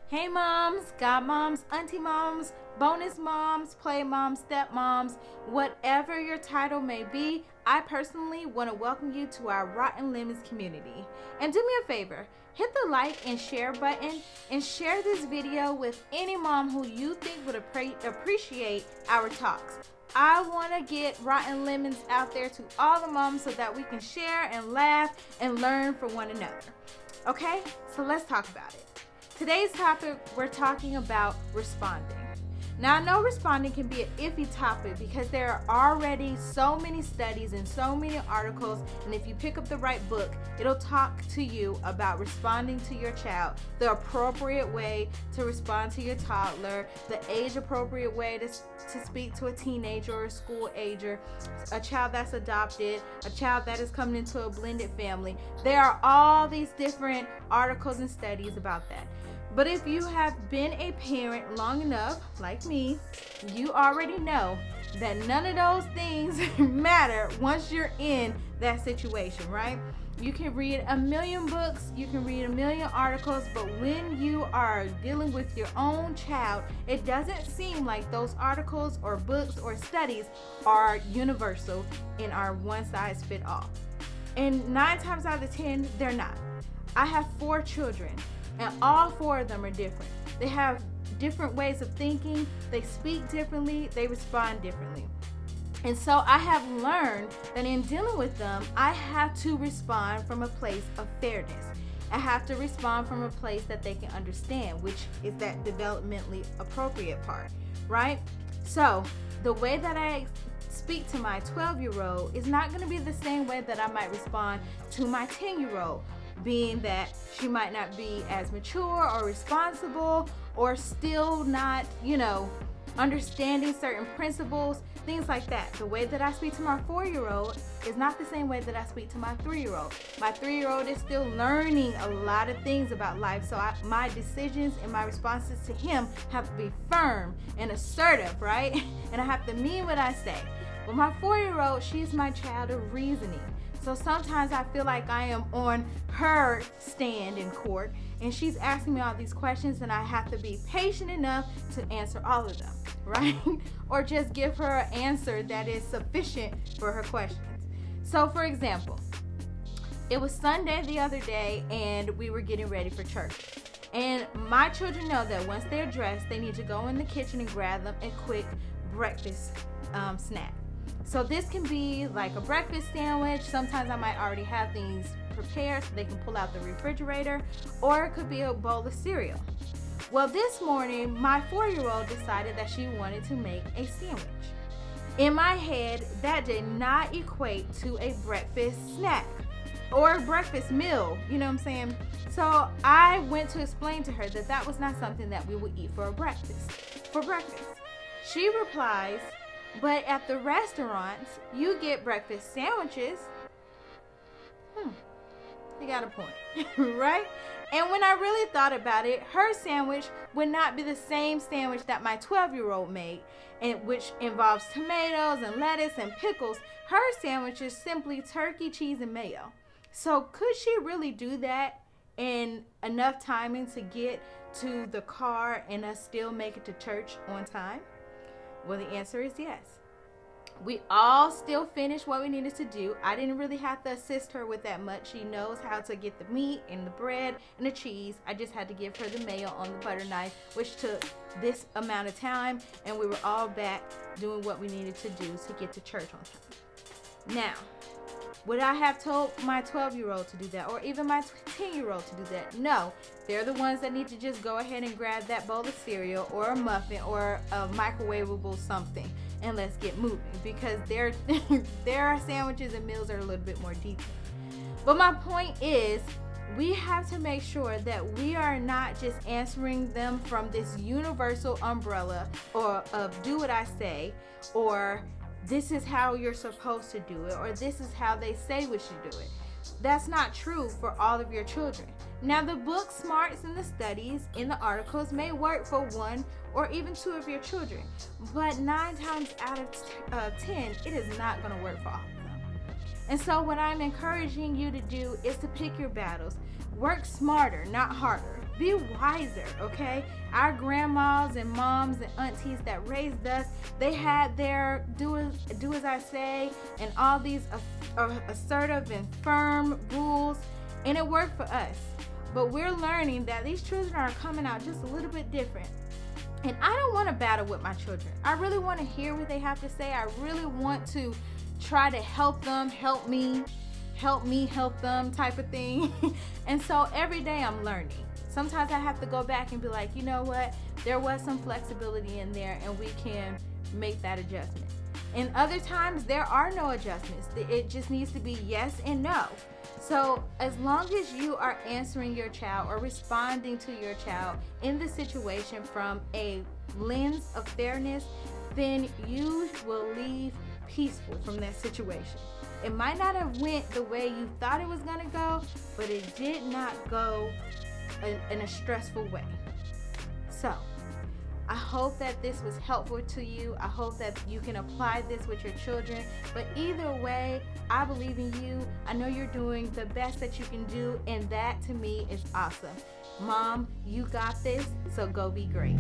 Hey moms, godmoms, auntie moms, bonus moms, play moms, step moms, whatever your title may be, I personally want to welcome you to our Rotten Lemons community. And do me a favor, hit the like and share button and share this video with any mom who you think would appreciate our talks. I want to get Rotten Lemons out there to all the moms so that we can share and laugh and learn from one another. Okay, so let's talk about it. Today's topic, we're talking about responding. Now, I know responding can be an iffy topic because there are already so many studies and so many articles, and if you pick up the right book, it'll talk to you about responding to your child, the appropriate way to respond to your toddler, the age-appropriate way to speak to a teenager or a school ager, a child that's adopted, a child that is coming into a blended family. There are all these different articles and studies about that. But if you have been a parent long enough, like me, you already know that none of those things matter once you're in that situation, right? You can read a million books, you can read a million articles, but when you are dealing with your own child, it doesn't seem like those articles or books or studies are universal in our one-size-fits-all. And 9 times out of 10, they're not. I have 4 children. And all 4 of them are different. They have different ways of thinking, they speak differently, they respond differently. And so I have learned that in dealing with them, I have to respond from a place of fairness. I have to respond from a place that they can understand, which is that developmentally appropriate part, right? So the way that I speak to my 12-year-old is not going to be the same way that I might respond to my 10-year-old. Being that she might not be as mature or responsible or still not, understanding certain principles, things like that. The way that I speak to my 4-year-old is not the same way that I speak to my 3-year-old. My 3-year-old is still learning a lot of things about life, so my decisions and my responses to him have to be firm and assertive, right? And I have to mean what I say. But my 4-year-old, she's my child of reasoning. So sometimes I feel like I am on her stand in court and she's asking me all these questions and I have to be patient enough to answer all of them, right? Or just give her an answer that is sufficient for her questions. So for example, it was Sunday the other day and we were getting ready for church. And my children know that once they're dressed, they need to go in the kitchen and grab them a quick breakfast snack. So this can be like a breakfast sandwich. Sometimes I might already have things prepared so they can pull out the refrigerator, or it could be a bowl of cereal. Well, this morning, my 4-year-old decided that she wanted to make a sandwich. In my head, that did not equate to a breakfast snack or a breakfast meal, you know what I'm saying? So I went to explain to her that that was not something that we would eat for breakfast. She replies, "But at the restaurants, you get breakfast sandwiches." You got a point, right? And when I really thought about it, her sandwich would not be the same sandwich that my 12-year-old made, and which involves tomatoes and lettuce and pickles. Her sandwich is simply turkey, cheese, and mayo. So could she really do that in enough timing to get to the car and us still make it to church on time? Well, the answer is yes. We all still finished what we needed to do. I didn't really have to assist her with that much. She knows how to get the meat and the bread and the cheese. I just had to give her the mayo on the butter knife, which took this amount of time, and we were all back doing what we needed to do to get to church on time. Now, would I have told my 12-year-old to do that, or even my 10-year-old to do that? No. They're the ones that need to just go ahead and grab that bowl of cereal or a muffin or a microwavable something, and let's get moving, because their sandwiches and meals are a little bit more detailed. But my point is, we have to make sure that we are not just answering them from this universal umbrella or of do what I say, or this is how you're supposed to do it, or this is how they say we should do it. That's not true for all of your children. Now, the book smarts and the studies in the articles may work for 1 or even 2 of your children, but 9 times out of 10, it is not going to work for all of them. And so what I'm encouraging you to do is to pick your battles. Work smarter, not harder. Be wiser, okay? Our grandmas and moms and aunties that raised us, they had their do as I say and all these assertive and firm rules, and it worked for us. But we're learning that these children are coming out just a little bit different. And I don't want to battle with my children. I really want to hear what they have to say. I really want to try to help them, help me help them type of thing. And so every day I'm learning. Sometimes I have to go back and be like, you know what? There was some flexibility in there and we can make that adjustment. And other times there are no adjustments. It just needs to be yes and no. So as long as you are answering your child or responding to your child in the situation from a lens of fairness, then you will leave peaceful from that situation. It might not have went the way you thought it was going to go, but it did not go in a stressful way. So I hope that this was helpful to you. I hope that you can apply this with your children. But either way, I believe in you. I know you're doing the best that you can do, and that to me is awesome. Mom, you got this, so go be great.